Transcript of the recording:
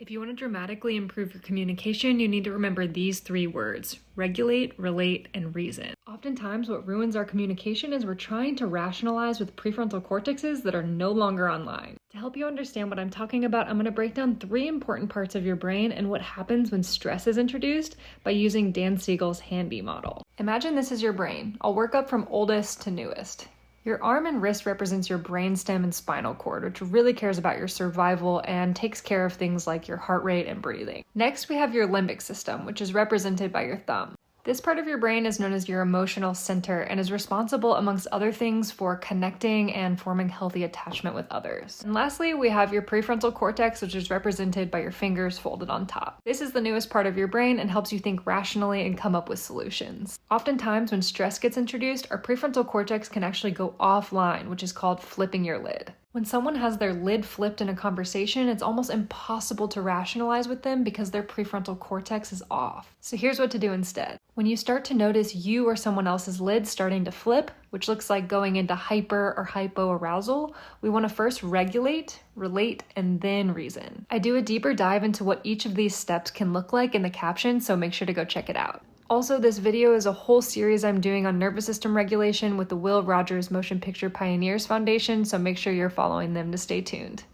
If you want to dramatically improve your communication, you need to remember these 3 words: regulate, relate, and reason. Oftentimes, what ruins our communication is we're trying to rationalize with prefrontal cortexes that are no longer online. To help you understand what I'm talking about, I'm going to break down 3 important parts of your brain and what happens when stress is introduced by using Dan Siegel's Handy model. Imagine this is your brain. I'll work up from oldest to newest. Your arm and wrist represents your brainstem and spinal cord, which really cares about your survival and takes care of things like your heart rate and breathing. Next, we have your limbic system, which is represented by your thumb. This part of your brain is known as your emotional center and is responsible, amongst other things, for connecting and forming healthy attachment with others. And lastly, we have your prefrontal cortex, which is represented by your fingers folded on top. This is the newest part of your brain and helps you think rationally and come up with solutions. Oftentimes, when stress gets introduced, our prefrontal cortex can actually go offline, which is called flipping your lid. When someone has their lid flipped in a conversation, it's almost impossible to rationalize with them because their prefrontal cortex is off. So here's what to do instead. When you start to notice you or someone else's lid starting to flip, which looks like going into hyper or hypo arousal, we want to first regulate, relate, and then reason. I do a deeper dive into what each of these steps can look like in the caption, so make sure to go check it out. Also, this video is a whole series I'm doing on nervous system regulation with the Will Rogers Motion Picture Pioneers Foundation, so make sure you're following them to stay tuned.